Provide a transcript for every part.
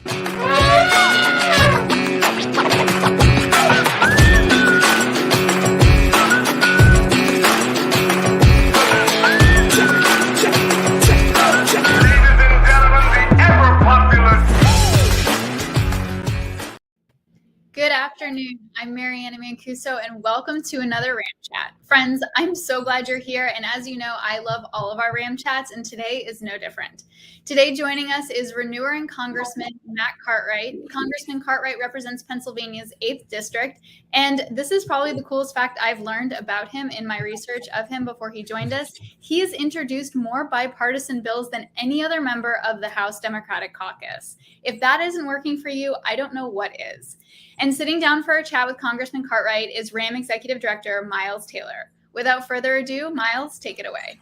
Good afternoon. I'm Mariana Mancuso, and welcome to another RAMChat. Friends, I'm so glad you're here, and as you know, I love all of our RAMChats, and today is no different. Today joining us is Renewer and Congressman Matt Cartwright. Congressman Cartwright represents Pennsylvania's 8th District, and this is probably the coolest fact I've learned about him in my research of him before he joined us. He has introduced more bipartisan bills than any other member of the House Democratic Caucus. If that isn't working for you, I don't know what is. And sitting down for a chat with Congressman Cartwright is RAM Executive Director Miles Taylor. Without further ado, Miles, take it away.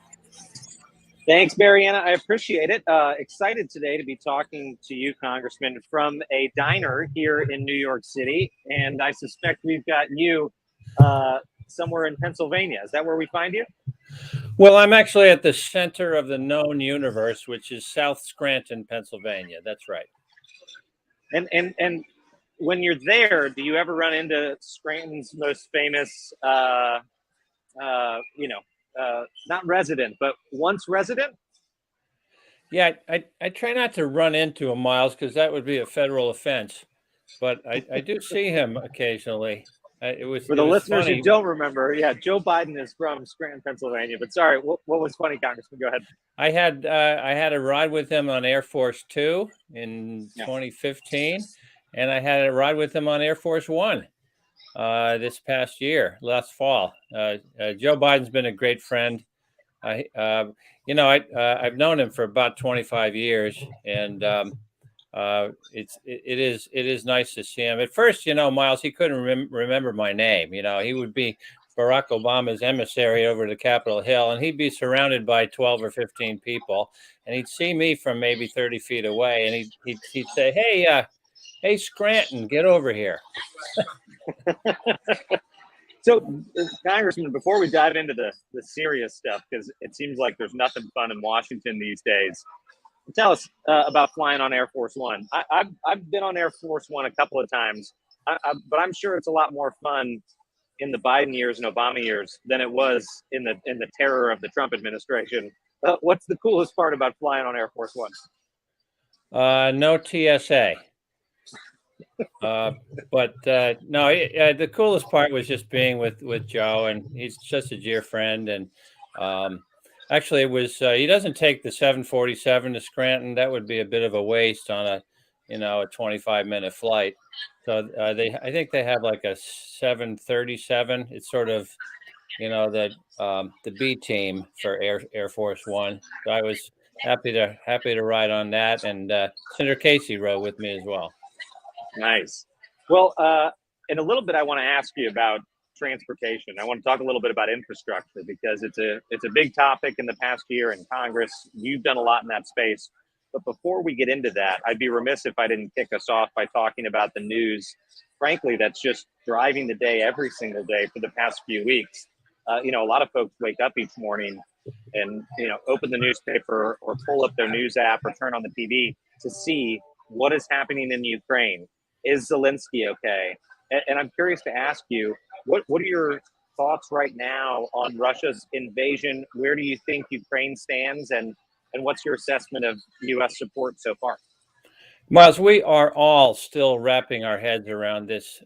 Thanks, Mariana. I appreciate it. Excited today to be talking to you, Congressman, from a diner here in New York City. And I suspect we've got you somewhere in Pennsylvania. Is that where we find you? Well, I'm actually at the center of the known universe, which is South Scranton, Pennsylvania. That's right. And when you're there, do you ever run into Scranton's most famous, not resident, but once resident? Yeah, I try not to run into him, Miles, because that would be a federal offense. But I do see him occasionally. For the listeners who don't remember, yeah, Joe Biden is from Scranton, Pennsylvania. But sorry, what was funny, Congressman? Go ahead. I had a ride with him on Air Force Two in 2015. And I had a ride with him on Air Force One this past year, last fall. Joe Biden's been a great friend. I've known him for about 25 years, and it is nice to see him. At first, Miles, he couldn't remember my name. He would be Barack Obama's emissary over to Capitol Hill, and he'd be surrounded by 12 or 15 people, and he'd see me from maybe 30 feet away, and he'd say, Hey, Scranton, get over here. So, Congressman, before we dive into the serious stuff, because it seems like there's nothing fun in Washington these days, tell us about flying on Air Force One. I've been on Air Force One a couple of times, but I'm sure it's a lot more fun in the Biden years and Obama years than it was in the terror of the Trump administration. What's the coolest part about flying on Air Force One? No TSA. The coolest part was just being with Joe, and he's just a dear friend. And actually, it was he doesn't take the 747 to Scranton. That would be a bit of a waste on a 25-minute flight. So I think they have like a 737. It's sort of the B team for Air Force One. So I was happy to ride on that, and Senator Casey rode with me as well. Nice. Well, in a little bit, I want to ask you about transportation. I want to talk a little bit about infrastructure because it's a big topic in the past year in Congress. You've done a lot in that space. But before we get into that, I'd be remiss if I didn't kick us off by talking about the news, frankly, that's just driving the day every single day for the past few weeks. A lot of folks wake up each morning and, open the newspaper or pull up their news app or turn on the TV to see what is happening in Ukraine. Is Zelensky okay? And I'm curious to ask you, what are your thoughts right now on Russia's invasion? Where do you think Ukraine stands? And what's your assessment of U.S. support so far? Miles, we are all still wrapping our heads around this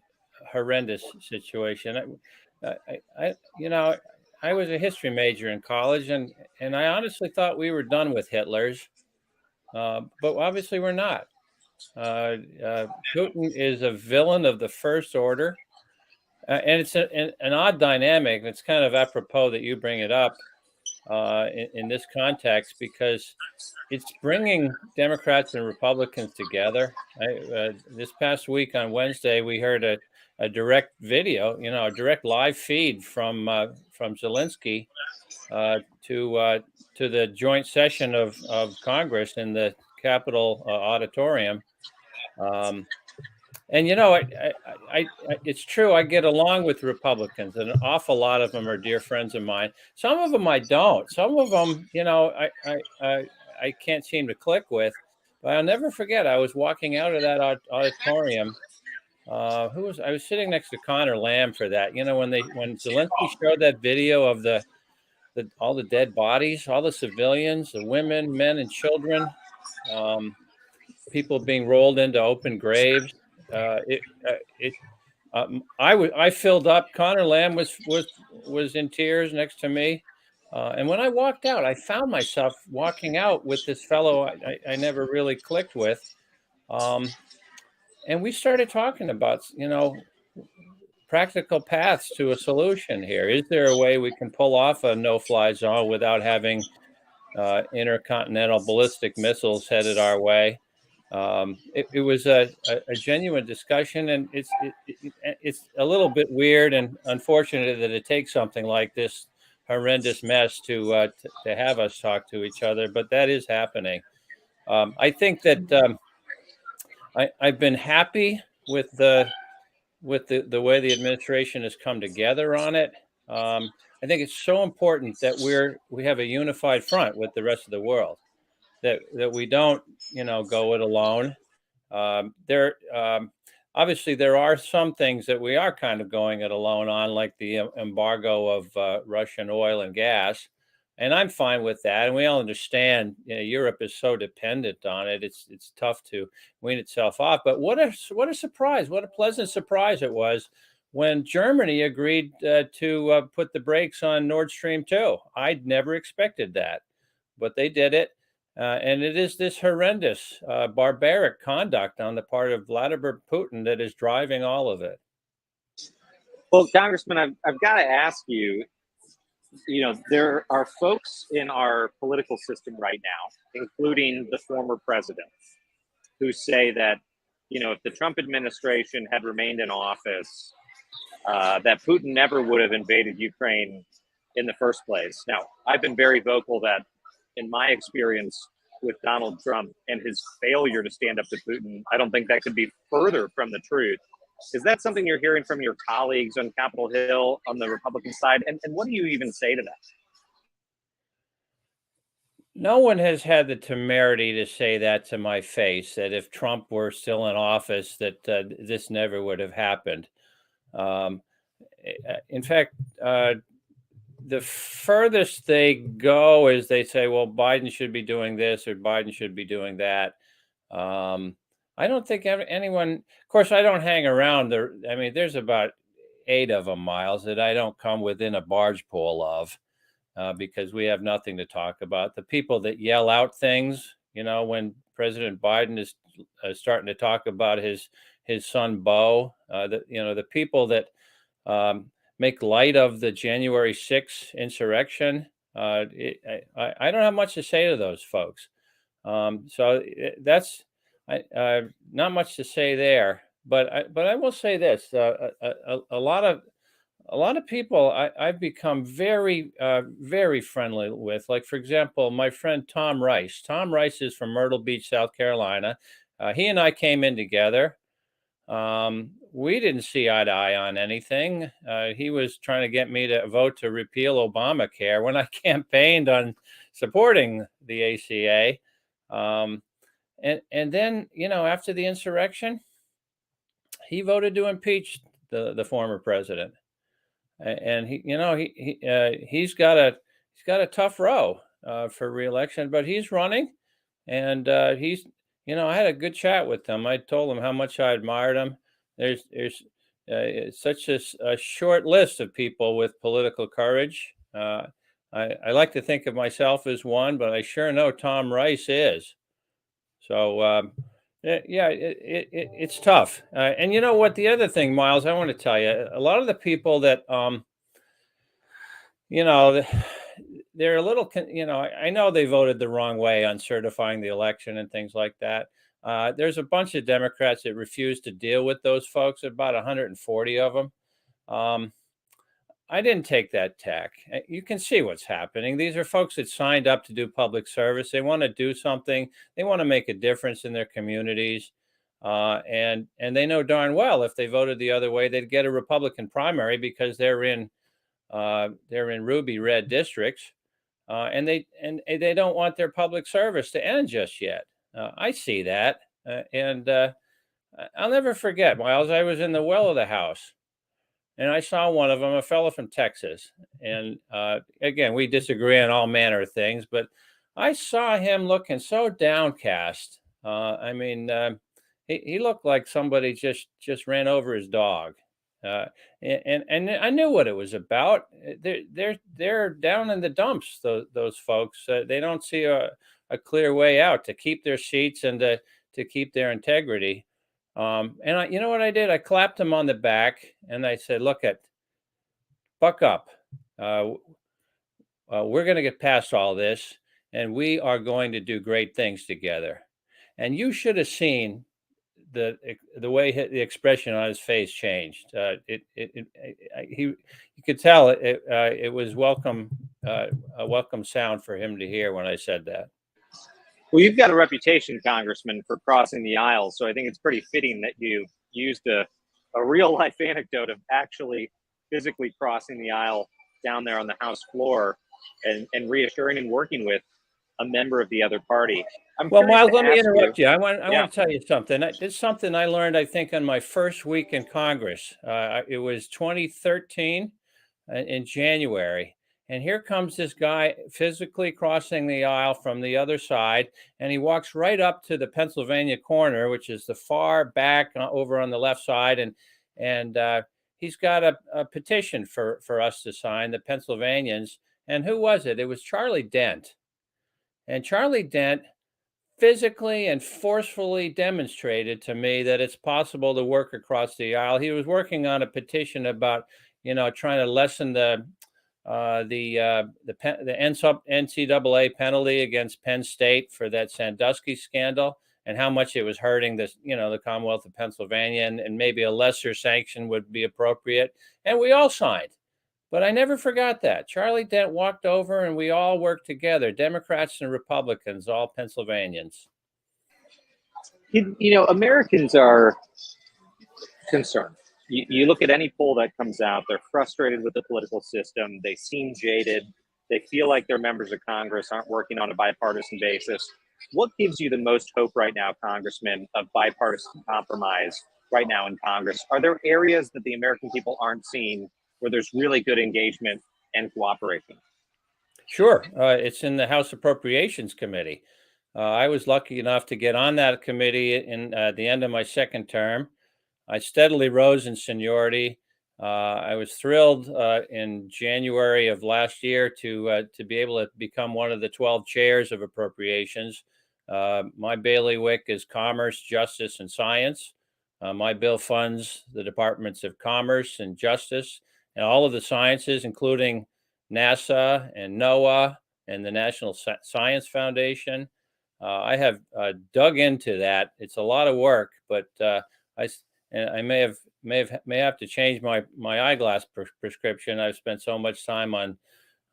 horrendous situation. I was a history major in college, and I honestly thought we were done with Hitler's, but obviously we're not. Putin is a villain of the first order, and it's an odd dynamic. It's kind of apropos that you bring it up in this context because it's bringing Democrats and Republicans together. This past week on Wednesday, we heard a direct video, a direct live feed from Zelensky to the joint session of Congress in the Capitol auditorium. It's true. I get along with Republicans, and an awful lot of them are dear friends of mine. Some of them I don't. Some of them, I can't seem to click with. But I'll never forget, I was walking out of that auditorium. I was sitting next to Connor Lamb for that. When Zelensky showed that video of all the dead bodies, all the civilians, the women, men, and children, people being rolled into open graves. I filled up. Connor Lamb was in tears next to me. And when I walked out, I found myself walking out with this fellow I never really clicked with. And we started talking about, practical paths to a solution here. Is there a way we can pull off a no-fly zone without having intercontinental ballistic missiles headed our way? It was a genuine discussion, and it's a little bit weird and unfortunate that it takes something like this horrendous mess to have us talk to each other, but that is happening. I think that I've been happy with the way the administration has come together on it. I think it's so important that we have a unified front with the rest of the world, that we don't, go it alone. Obviously there are some things that we are kind of going it alone on, like the embargo of Russian oil and gas. And I'm fine with that. And we all understand, Europe is so dependent on it. It's tough to wean itself off. But what a surprise! What a pleasant surprise it was when Germany agreed to put the brakes on Nord Stream 2. I'd never expected that, but they did it. And it is this horrendous, barbaric conduct on the part of Vladimir Putin that is driving all of it. Well, Congressman, I've got to ask you, there are folks in our political system right now, including the former president, who say that, if the Trump administration had remained in office, that Putin never would have invaded Ukraine in the first place. Now, I've been very vocal that in my experience with Donald Trump and his failure to stand up to Putin, I don't think that could be further from the truth. Is that something you're hearing from your colleagues on Capitol Hill on the Republican side? And what do you even say to that? No one has had the temerity to say that to my face, that if Trump were still in office, that this never would have happened. In fact, the furthest they go is they say, well, Biden should be doing this or Biden should be doing that. I don't think anyone, of course, I don't hang around there. I mean, there's about 8 of them, Miles, that I don't come within a barge pole of because we have nothing to talk about. The people that yell out things, when President Biden is starting to talk about his son, Beau, the people that make light of the January 6th insurrection. I don't have much to say to those folks. So that's not much to say there. But I will say this: a lot of people I've become very very friendly with. Like, for example, my friend Tom Rice. Tom Rice is from Myrtle Beach, South Carolina. He and I came in together. We didn't see eye to eye on anything. He was trying to get me to vote to repeal Obamacare when I campaigned on supporting the ACA. And then, after the insurrection, he voted to impeach the former president. And he's got a tough row for reelection, but he's running, and I had a good chat with him. I told him how much I admired him. There's such a short list of people with political courage. I like to think of myself as one, but I sure know Tom Rice is. So it's tough. And you know what? The other thing, Miles, I want to tell you, a lot of the people that they're a little, I know they voted the wrong way on certifying the election and things like that. There's a bunch of Democrats that refuse to deal with those folks, about 140 of them. I didn't take that tack. You can see what's happening. These are folks that signed up to do public service. They want to do something. They want to make a difference in their communities. And they know darn well if they voted the other way, they'd get a Republican primary because they're in ruby red districts. And they don't want their public service to end just yet. I see that. And I'll never forget, Miles, I was in the well of the House and I saw one of them, a fellow from Texas. And again, we disagree on all manner of things, but I saw him looking so downcast. He looked like somebody just ran over his dog. And I knew what it was about. They're down in the dumps. Those folks, they don't see a clear way out to keep their seats and to keep their integrity. You know what I did? I clapped him on the back and I said, "Look, buck up. We're going to get past all this, and we are going to do great things together." And you should have seen the way the expression on his face changed. You could tell it was a welcome sound for him to hear when I said that. Well, you've got a reputation, Congressman, for crossing the aisle, so I think it's pretty fitting that you used a real life anecdote of actually physically crossing the aisle down there on the House floor and reassuring and working with a member of the other party. Well, Miles, let me interrupt you. I want to tell you something. It's something I learned, I think, on my first week in Congress. It was 2013 in January. And here comes this guy physically crossing the aisle from the other side. And he walks right up to the Pennsylvania corner, which is the far back over on the left side. And he's got a petition for us to sign, the Pennsylvanians. And who was it? It was Charlie Dent. And Charlie Dent physically and forcefully demonstrated to me that it's possible to work across the aisle. He was working on a petition about, trying to lessen the NCAA penalty against Penn State for that Sandusky scandal and how much it was hurting the Commonwealth of Pennsylvania, and maybe a lesser sanction would be appropriate. And we all signed. But I never forgot that. Charlie Dent walked over and we all worked together, Democrats and Republicans, all Pennsylvanians. Americans are concerned. You look at any poll that comes out, they're frustrated with the political system. They seem jaded. They feel like their members of Congress aren't working on a bipartisan basis. What gives you the most hope right now, Congressman, of bipartisan compromise right now in Congress? Are there areas that the American people aren't seeing where there's really good engagement and cooperation? Sure. It's in the House Appropriations Committee. I was lucky enough to get on that committee in the end of my second term. I steadily rose in seniority. I was thrilled in January of last year to be able to become one of the 12 chairs of appropriations. My bailiwick is Commerce, Justice, and Science. My bill funds the Departments of Commerce and Justice and all of the sciences, including NASA and NOAA and the National Science Foundation. I have dug into that. It's a lot of work, but I may have to change my eyeglass prescription. I've spent so much time on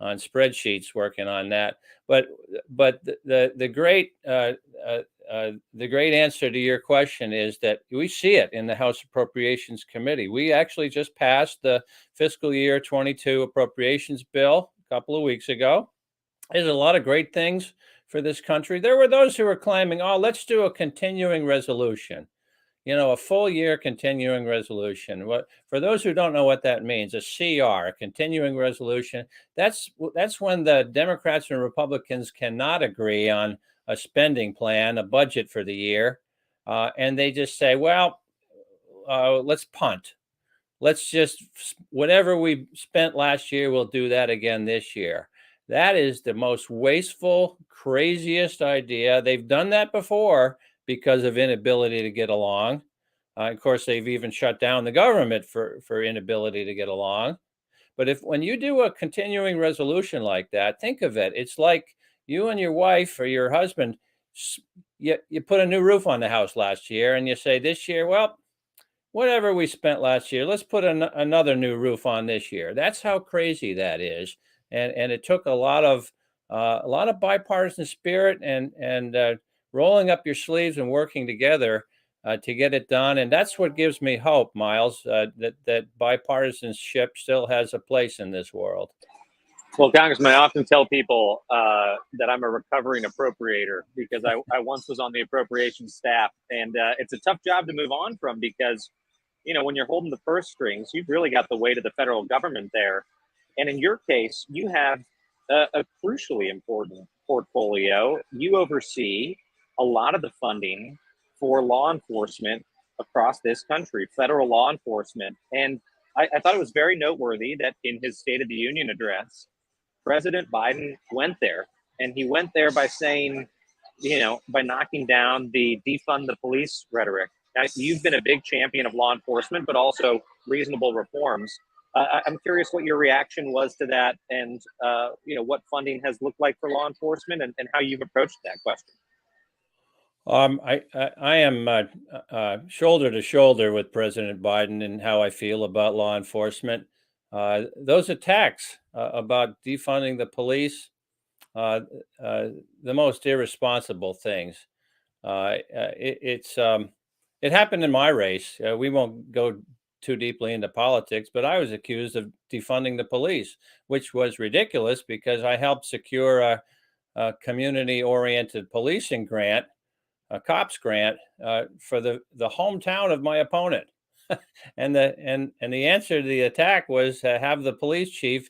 spreadsheets working on that. But the great answer to your question is that we see it in the House Appropriations Committee. We actually just passed the fiscal year 22 appropriations bill a couple of weeks ago. There's a lot of great things for this country. There were those who were claiming, let's do a continuing resolution. A full year continuing resolution. For those who don't know what that means, a CR, a continuing resolution, that's when the Democrats and Republicans cannot agree on a spending plan, a budget for the year, and they just say, let's punt. Let's just, whatever we spent last year, we'll do that again this year. That is the most wasteful, craziest idea. They've done that before because of inability to get along. Of course, they've even shut down the government for inability to get along. But when you do a continuing resolution like that, think of it. It's like you and your wife or your husband, you put a new roof on the house last year and you say this year, whatever we spent last year, let's put another new roof on this year. That's how crazy that is. And it took a lot of bipartisan spirit and rolling up your sleeves and working together to get it done. And that's what gives me hope, Miles, that bipartisanship still has a place in this world. Well, Congressman, I often tell people that I'm a recovering appropriator because I once was on the appropriations staff, and it's a tough job to move on from because, when you're holding the purse strings, you've really got the weight of the federal government there. And in your case, you have a crucially important portfolio. You oversee a lot of the funding for law enforcement across this country, federal law enforcement. And I thought it was very noteworthy that in his State of the Union address, President Biden went there, and he went there by saying, by knocking down the defund the police rhetoric. Now, you've been a big champion of law enforcement, but also reasonable reforms. I'm curious what your reaction was to that, and what funding has looked like for law enforcement, and how you've approached that question. I am shoulder to shoulder with President Biden and how I feel about law enforcement. Those attacks about defunding the police, the most irresponsible things. It happened in my race. We won't go too deeply into politics, but I was accused of defunding the police, which was ridiculous because I helped secure a community-oriented policing grant, a cops grant, for the hometown of my opponent. And the answer to the attack was to have the police chief,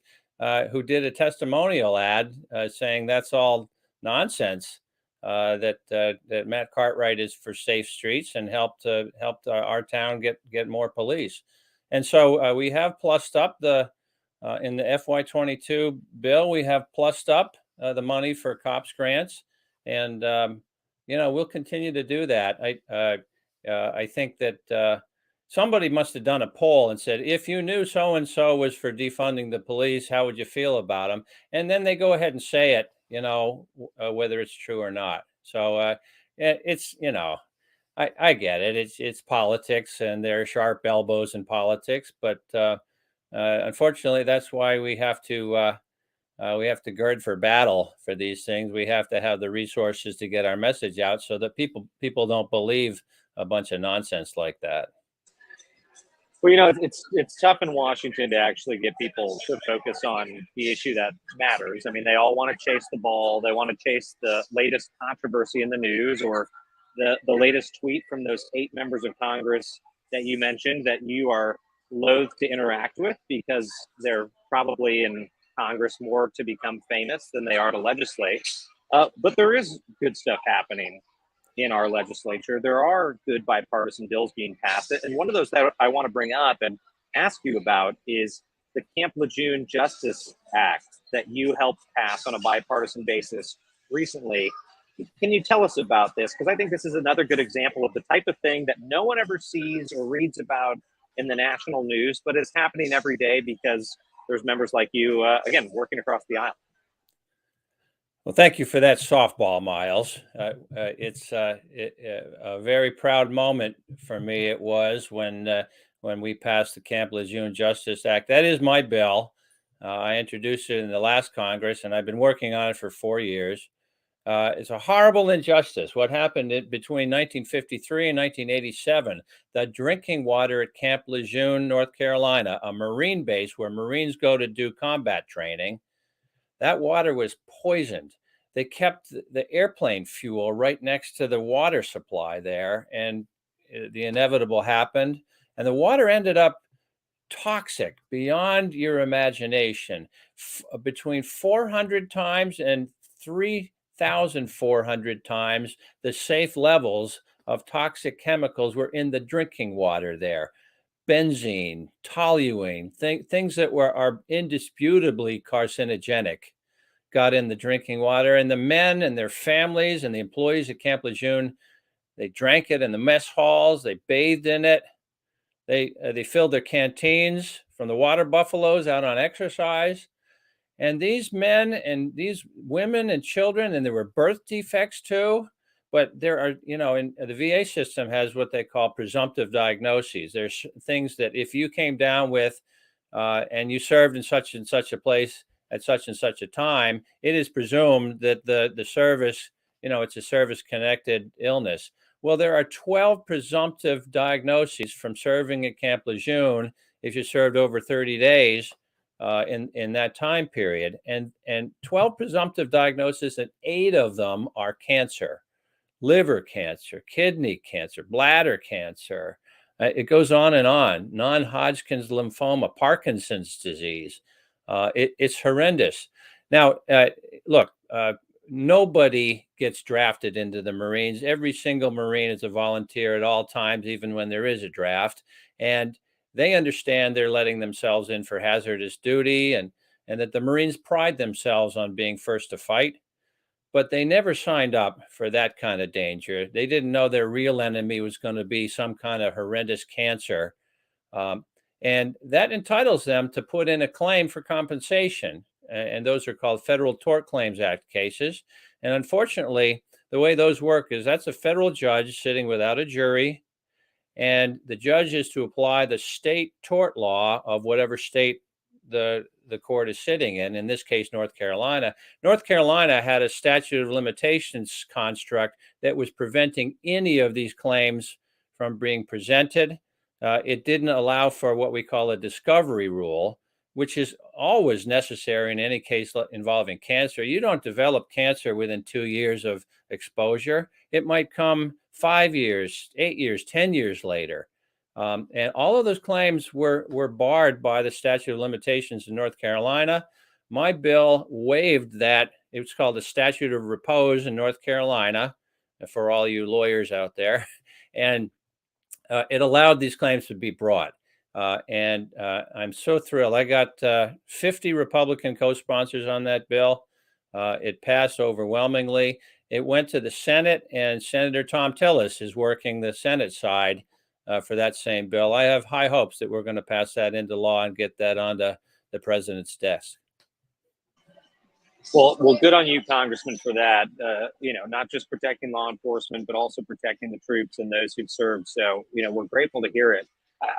who did a testimonial ad saying that's all nonsense, that Matt Cartwright is for safe streets and helped our town get more police. And so we have plussed up in the FY22 bill, we have plussed up the money for cops grants, and we'll continue to do that. I think that somebody must have done a poll and said, if you knew so and so was for defunding the police, how would you feel about them? And then they go ahead and say it, whether it's true or not. So it's, I get it. It's politics, and there are sharp elbows in politics, but unfortunately, that's why we have to gird for battle for these things. We have to have the resources to get our message out so that people don't believe a bunch of nonsense like that. Well, it's tough in Washington to actually get people to focus on the issue that matters. I mean, they all want to chase the ball. They want to chase the latest controversy in the news, or the latest tweet from those 8 members of Congress that you mentioned that you are loath to interact with because they're probably in Congress more to become famous than they are to legislate. But there is good stuff happening in our legislature. There are good bipartisan bills being passed. And one of those that I want to bring up and ask you about is the Camp LeJeune Justice Act that you helped pass on a bipartisan basis recently. Can you tell us about this? Because I think this is another good example of the type of thing that no one ever sees or reads about in the national news, but it's happening every day because there's members like you, again, working across the aisle. Well, thank you for that softball, Miles. It's a very proud moment for me. It was when we passed the Camp LeJeune Justice Act. That is my bill. I introduced it in the last Congress, and I've been working on it for 4 years. It's a horrible injustice. What happened between 1953 and 1987, the drinking water at Camp LeJeune, North Carolina, a Marine base where Marines go to do combat training, that water was poisoned. They kept the airplane fuel right next to the water supply there, and the inevitable happened. And the water ended up toxic beyond your imagination, between 400 times and 3,400 times the safe levels of toxic chemicals were in the drinking water there. Benzene, toluene, things that are indisputably carcinogenic got in the drinking water, and the men and their families and the employees at Camp LeJeune, they drank it in the mess halls, they bathed in it, they filled their canteens from the water buffaloes out on exercise. And these men and these women and children, and there were birth defects too, but there are, in the VA system has what they call presumptive diagnoses. There's things that if you came down with and you served in such and such a place at such and such a time, it is presumed that the service, it's a service-connected illness. Well, there are 12 presumptive diagnoses from serving at Camp LeJeune if you served over 30 days in that time period, and 12 presumptive diagnoses, and 8 of them are cancer: liver cancer, kidney cancer, bladder cancer. It goes on and on. Non-Hodgkin's lymphoma, Parkinson's disease. It's horrendous. Now, look, nobody gets drafted into the Marines. Every single Marine is a volunteer at all times, even when there is a draft. And they understand they're letting themselves in for hazardous duty, and that the Marines pride themselves on being first to fight. But they never signed up for that kind of danger. They didn't know their real enemy was going to be some kind of horrendous cancer. Um, and that entitles them to put in a claim for compensation. And those are called Federal Tort Claims Act cases. And unfortunately, the way those work is that's a federal judge sitting without a jury. And the judge is to apply the state tort law of whatever state the court is sitting in this case, North Carolina. North Carolina had a statute of limitations construct that was preventing any of these claims from being presented. It didn't allow for what we call a discovery rule, which is always necessary in any case involving cancer. You don't develop cancer within 2 years of exposure. It might come 5 years, 8 years, 10 years later. And all of those claims were barred by the statute of limitations in North Carolina. My bill waived that. It's called the statute of repose in North Carolina, for all you lawyers out there. And it allowed these claims to be brought. And I'm so thrilled. I got 50 Republican co-sponsors on that bill. It passed overwhelmingly. It went to the Senate, and Senator Tom Tillis is working the Senate side for that same bill. I have high hopes that we're going to pass that into law and get that onto the president's desk. Well, good on you, Congressman, for that. Not just protecting law enforcement, but also protecting the troops and those who've served. So, we're grateful to hear it.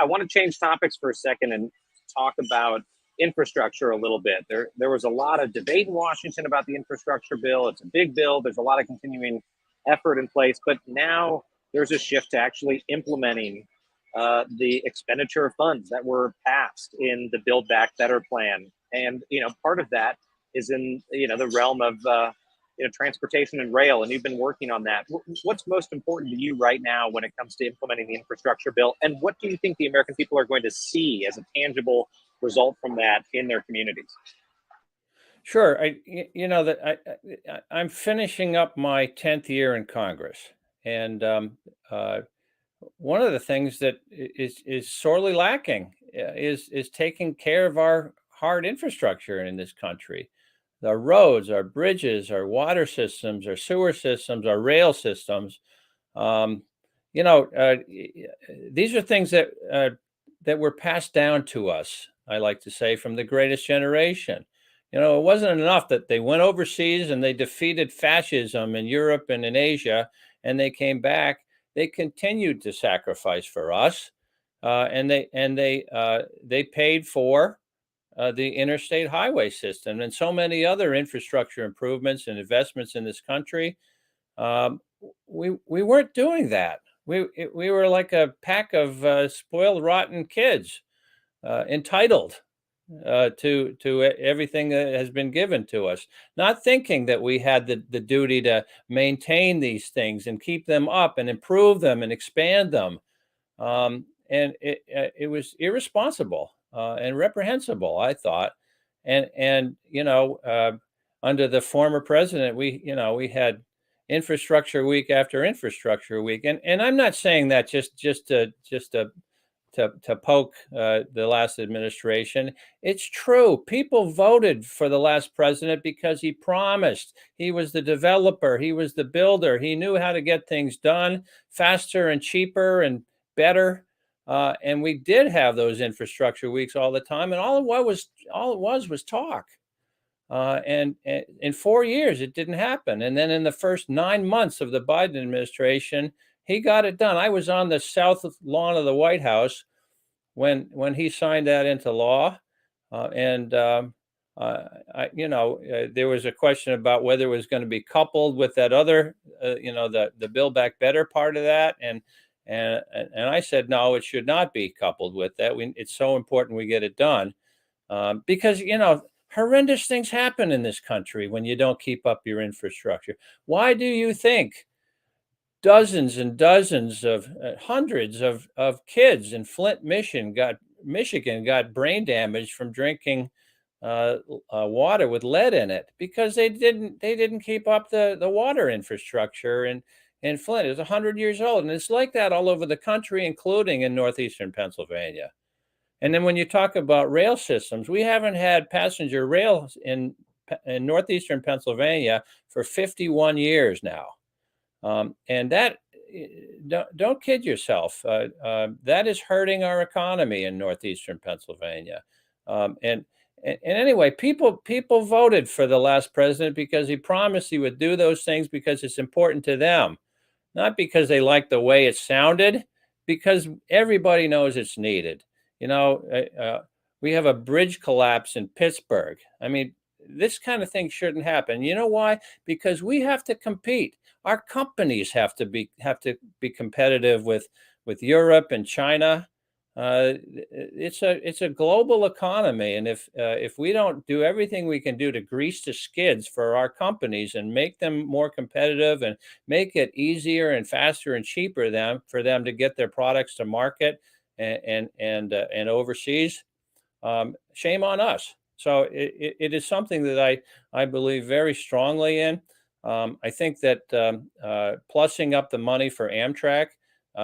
I want to change topics for a second and talk about infrastructure a little bit. There was a lot of debate in Washington about the infrastructure bill. It's a big bill. There's a lot of continuing effort in place, but now there's a shift to actually implementing the expenditure of funds that were passed in the Build Back Better plan. And, part of that is in, the realm of, transportation and rail, and you've been working on that. What's most important to you right now when it comes to implementing the infrastructure bill? And what do you think the American people are going to see as a tangible result from that in their communities? Sure. I'm finishing up my 10th year in Congress. And one of the things that is sorely lacking is taking care of our hard infrastructure in this country. Our roads, our bridges, our water systems, our sewer systems, our rail systems. These are things that were passed down to us, I like to say, from the greatest generation. It wasn't enough that they went overseas and they defeated fascism in Europe and in Asia, and they came back. They continued to sacrifice for us, and they paid for the interstate highway system and so many other infrastructure improvements and investments in this country. We weren't doing that. We were like a pack of spoiled, rotten kids, entitled to everything that has been given to us, not thinking that we had the duty to maintain these things and keep them up and improve them and expand them. And it was irresponsible and reprehensible, I thought. And under the former president, we had infrastructure week after infrastructure week. And I'm not saying that just to poke the last administration. It's true. People voted for the last president because he promised. He was the developer. He was the builder. He knew how to get things done faster and cheaper and better. And we did have those infrastructure weeks all the time. And all it was talk. And in 4 years, it didn't happen. And then in the first 9 months of the Biden administration, he got it done. I was on the south lawn of the White House when he signed that into law. There was a question about whether it was going to be coupled with that other, the Build Back Better part of that. And I said, no, it should not be coupled with that. It's so important we get it done. because, horrendous things happen in this country when you don't keep up your infrastructure. Why do you think dozens and dozens of hundreds of kids in Flint, Michigan got brain damage from drinking water with lead in it because they didn't keep up the water infrastructure in Flint. It's 100 years old, and it's like that all over the country, including in northeastern Pennsylvania. And then when you talk about rail systems, we haven't had passenger rail in northeastern Pennsylvania for 51 years now. And that, don't kid yourself, that is hurting our economy in northeastern Pennsylvania. And anyway, people voted for the last president because he promised he would do those things because it's important to them, not because they like the way it sounded, because everybody knows it's needed. We have a bridge collapse in Pittsburgh. I mean, this kind of thing shouldn't happen. You know why? Because we have to compete. Our companies have to be competitive with Europe and China. It's a global economy, and if we don't do everything we can do to grease the skids for our companies and make them more competitive and make it easier and faster and cheaper for them to get their products to market and overseas, shame on us. So it is something that I believe very strongly in. I think that plussing up the money for Amtrak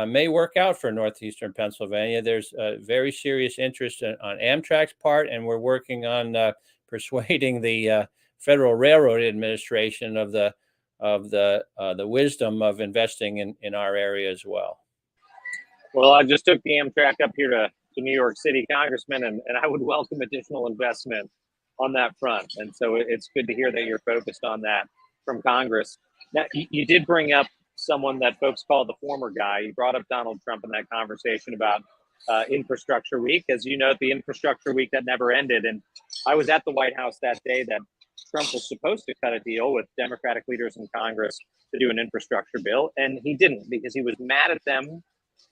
may work out for northeastern Pennsylvania. There's a very serious interest on Amtrak's part, and we're working on persuading the Federal Railroad Administration of the wisdom of investing in our area as well. Well, I just took the Amtrak up here to New York City, Congressman, and I would welcome additional investment on that front. And so it's good to hear that you're focused on that from Congress. Now, you did bring up someone that folks call the former guy. You brought up Donald Trump in that conversation about Infrastructure Week. As you know, the Infrastructure Week that never ended. And I was at the White House that day that Trump was supposed to cut a deal with Democratic leaders in Congress to do an infrastructure bill. And he didn't, because he was mad at them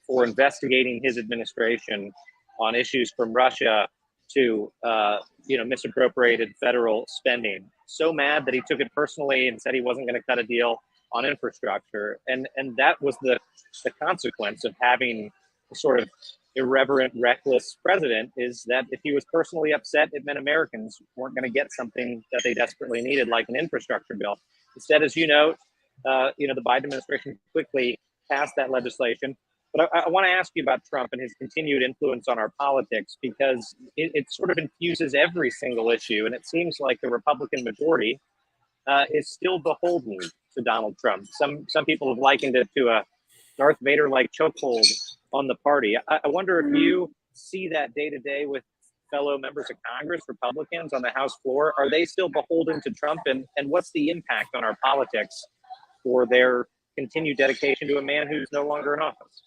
for investigating his administration on issues from Russia to misappropriated federal spending. So mad that he took it personally and said he wasn't going to cut a deal on infrastructure. And that was the consequence of having a sort of irreverent, reckless president, is that if he was personally upset, it meant Americans weren't going to get something that they desperately needed, like an infrastructure bill. Instead, as you know, the Biden administration quickly passed that legislation. But I want to ask you about Trump and his continued influence on our politics, because it sort of infuses every single issue. And it seems like the Republican majority is still beholden to Donald Trump. Some people have likened it to a Darth Vader-like chokehold on the party. I wonder if you see that day to day with fellow members of Congress, Republicans on the House floor. Are they still beholden to Trump? And what's the impact on our politics for their continued dedication to a man who's no longer in office?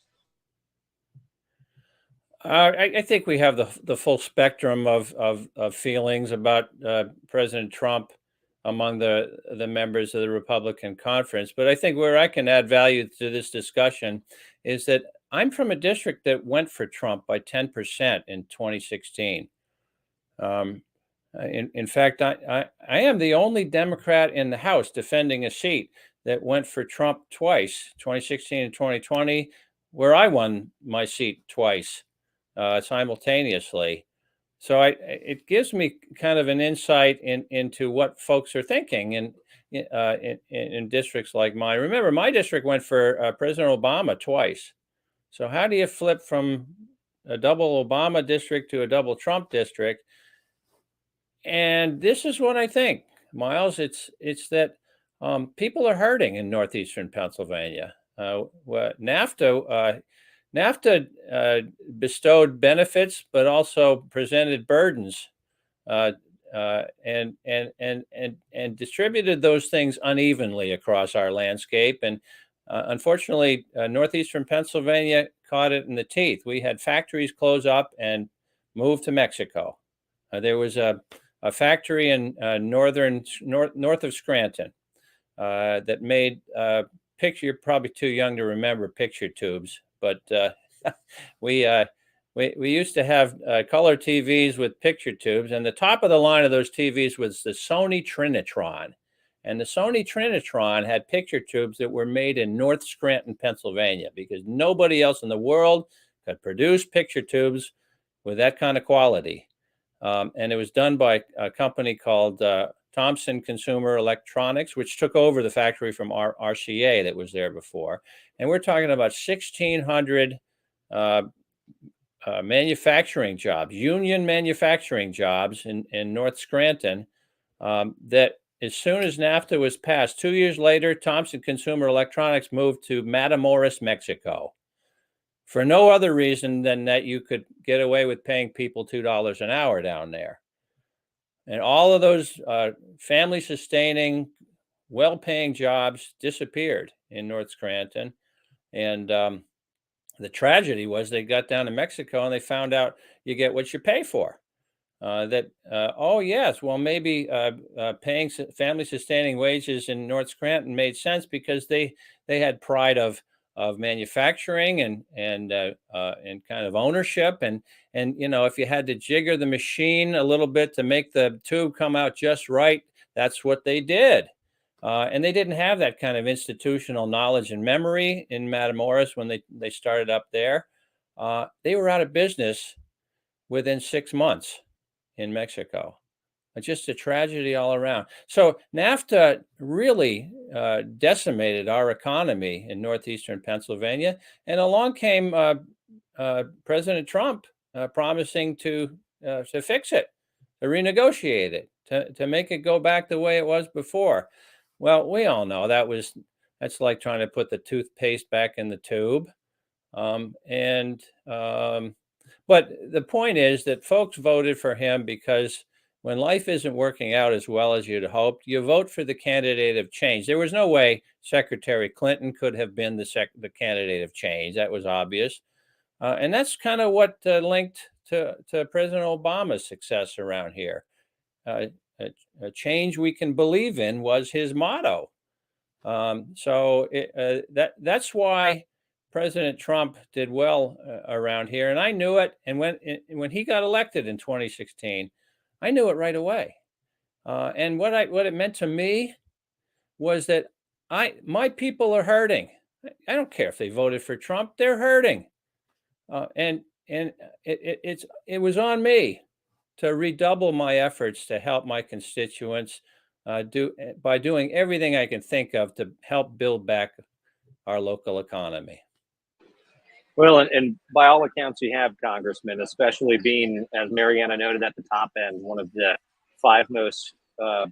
I think we have the full spectrum of feelings about President Trump among the members of the Republican conference. But I think where I can add value to this discussion is that I'm from a district that went for Trump by 10% in 2016. In fact, I am the only Democrat in the House defending a seat that went for Trump twice, 2016 and 2020, where I won my seat twice. Simultaneously. So it gives me kind of an insight into what folks are thinking in districts like mine. Remember, my district went for President Obama twice. So how do you flip from a double Obama district to a double Trump district? And this is what I think, Miles. It's that people are hurting in northeastern Pennsylvania. NAFTA bestowed benefits, but also presented burdens, and distributed those things unevenly across our landscape. And unfortunately, northeastern Pennsylvania caught it in the teeth. We had factories close up and move to Mexico. There was a factory in north of Scranton that made you're probably too young to remember picture tubes. But we we used to have color TVs with picture tubes, and the top of the line of those TVs was the Sony Trinitron. And the Sony Trinitron had picture tubes that were made in North Scranton, Pennsylvania, because nobody else in the world could produce picture tubes with that kind of quality. And it was done by a company called Thompson Consumer Electronics, which took over the factory from RCA that was there before. And we're talking about 1,600 manufacturing jobs, union manufacturing jobs in North Scranton, that as soon as NAFTA was passed, 2 years later, Thompson Consumer Electronics moved to Matamoros, Mexico, for no other reason than that you could get away with paying people $2 an hour down there. And all of those family-sustaining, well-paying jobs disappeared in North Scranton. And the tragedy was they got down to Mexico and they found out you get what you pay for. Oh, yes, well, maybe paying family-sustaining wages in North Scranton made sense because they had pride of manufacturing and kind of ownership, and if you had to jigger the machine a little bit to make the tube come out just right, that's what they did. And they didn't have that kind of institutional knowledge and memory in Matamoros when they started up there. They were out of business within 6 months in Mexico. Just a tragedy all around. So NAFTA really decimated our economy in northeastern Pennsylvania. And along came President Trump promising to fix it, to renegotiate it, to make it go back the way it was before. Well, we all know that's like trying to put the toothpaste back in the tube. But the point is that folks voted for him because when life isn't working out as well as you'd hoped, you vote for the candidate of change. There was no way Secretary Clinton could have been the candidate of change. That was obvious. And that's kind of what linked to President Obama's success around here. A change we can believe in was his motto. That's why President Trump did well around here, and I knew it. And when he got elected in 2016, I knew it right away. And what it meant to me was that my people are hurting. I don't care if they voted for Trump; they're hurting, and it was on me to redouble my efforts to help my constituents by doing everything I can think of to help build back our local economy. Well, and by all accounts, you have, Congressman, especially being, as Mariana noted at the top end, one of the 5 most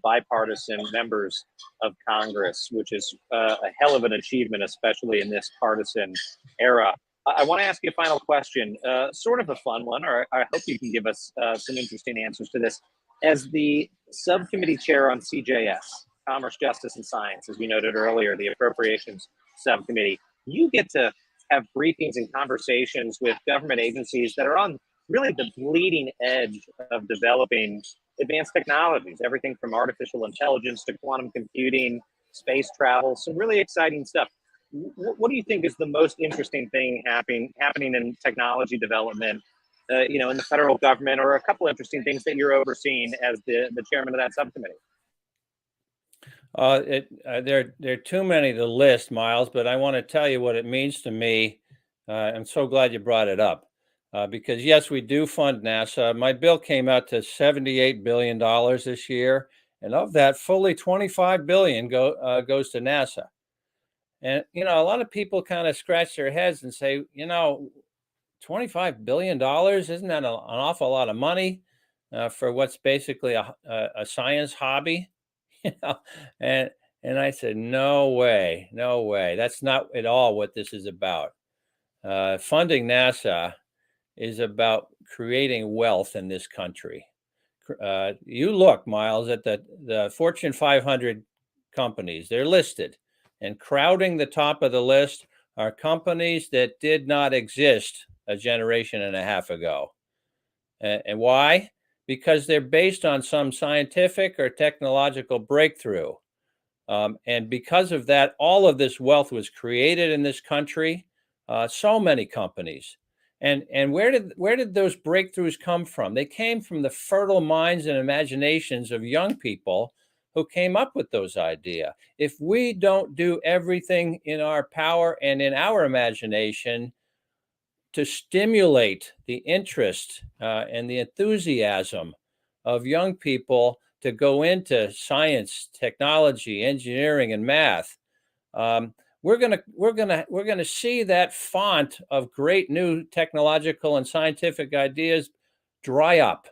bipartisan members of Congress, which is a hell of an achievement, especially in this partisan era. I want to ask you a final question, sort of a fun one, or I hope you can give us some interesting answers to this. As the subcommittee chair on CJS, Commerce, Justice, and Science, as we noted earlier, the Appropriations Subcommittee, you get to have briefings and conversations with government agencies that are on really the bleeding edge of developing advanced technologies, everything from artificial intelligence to quantum computing, space travel, some really exciting stuff. What do you think is the most interesting thing happening in technology development, in the federal government, or a couple interesting things that you're overseeing as the chairman of that subcommittee? There are too many to list, Miles, but I want to tell you what it means to me. I'm so glad you brought it up because, yes, we do fund NASA. My bill came out to $78 billion this year, and of that, fully $25 billion goes to NASA. And, a lot of people kind of scratch their heads and say, $25 billion, isn't that an awful lot of money for what's basically a science hobby? And I said, no way. That's not at all what this is about. Funding NASA is about creating wealth in this country. You look, Miles, at the Fortune 500 companies, they're listed, and crowding the top of the list are companies that did not exist a generation and a half ago. And why? Because they're based on some scientific or technological breakthrough. And because of that, all of this wealth was created in this country, so many companies. And where did those breakthroughs come from? They came from the fertile minds and imaginations of young people who came up with those ideas. If we don't do everything in our power and in our imagination to stimulate the interest and the enthusiasm of young people to go into science, technology, engineering, and math, we're gonna see that font of great new technological and scientific ideas dry up.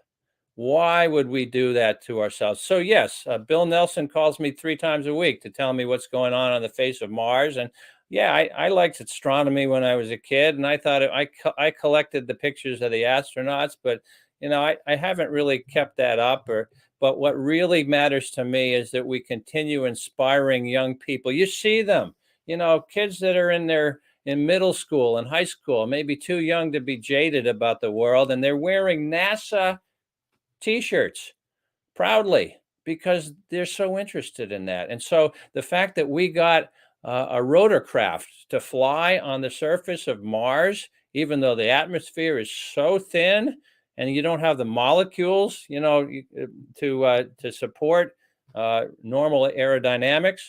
Why would we do that to ourselves? So yes, Bill Nelson calls me 3 times a week to tell me what's going on the face of Mars. And yeah, I liked astronomy when I was a kid, and I thought I collected the pictures of the astronauts, but I haven't really kept that up. But what really matters to me is that we continue inspiring young people. You see them, kids that are in middle school and high school, maybe too young to be jaded about the world, and they're wearing NASA T-shirts proudly because they're so interested in that. And so the fact that we got a rotorcraft to fly on the surface of Mars, even though the atmosphere is so thin and you don't have the molecules, to support normal aerodynamics,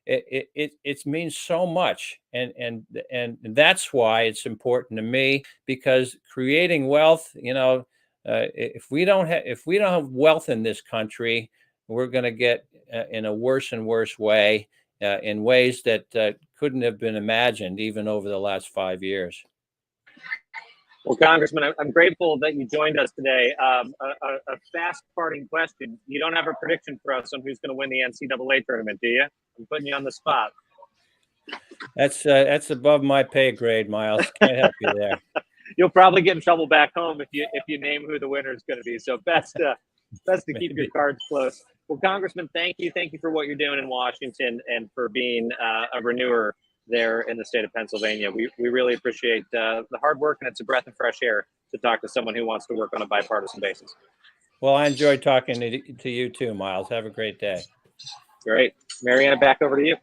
it means so much, and that's why it's important to me, because creating wealth, if we don't have wealth in this country, we're going to get in a worse and worse way, in ways that couldn't have been imagined even over the last 5 years. Well, Congressman, I'm grateful that you joined us today. A fast parting question. You don't have a prediction for us on who's going to win the NCAA tournament, do you? I'm putting you on the spot. That's above my pay grade, Miles. Can't help you there. You'll probably get in trouble back home if you name who the winner is going to be. So best to keep your cards close. Well, Congressman, thank you for what you're doing in Washington and for being a renewer there in the state of Pennsylvania. We really appreciate the hard work, and it's a breath of fresh air to talk to someone who wants to work on a bipartisan basis. Well, I enjoyed talking to you too, Miles. Have a great day. Great. Mariana, back over to you.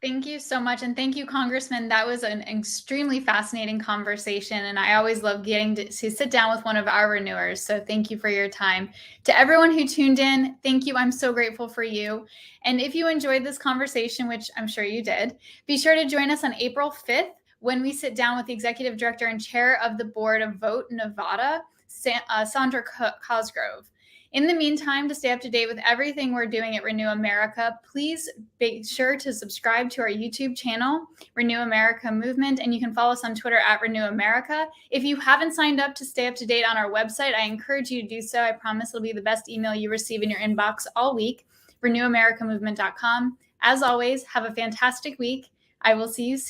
Thank you so much. And thank you, Congressman. That was an extremely fascinating conversation. And I always love getting to sit down with one of our renewers. So thank you for your time. To everyone who tuned in, thank you. I'm so grateful for you. And if you enjoyed this conversation, which I'm sure you did, be sure to join us on April 5th when we sit down with the Executive Director and Chair of the Board of Vote Nevada, Sandra Cosgrove. In the meantime, to stay up to date with everything we're doing at Renew America, please be sure to subscribe to our YouTube channel, Renew America Movement, and you can follow us on Twitter at Renew America. If you haven't signed up to stay up to date on our website, I encourage you to do so. I promise it'll be the best email you receive in your inbox all week, renewamericamovement.com. As always, have a fantastic week. I will see you soon.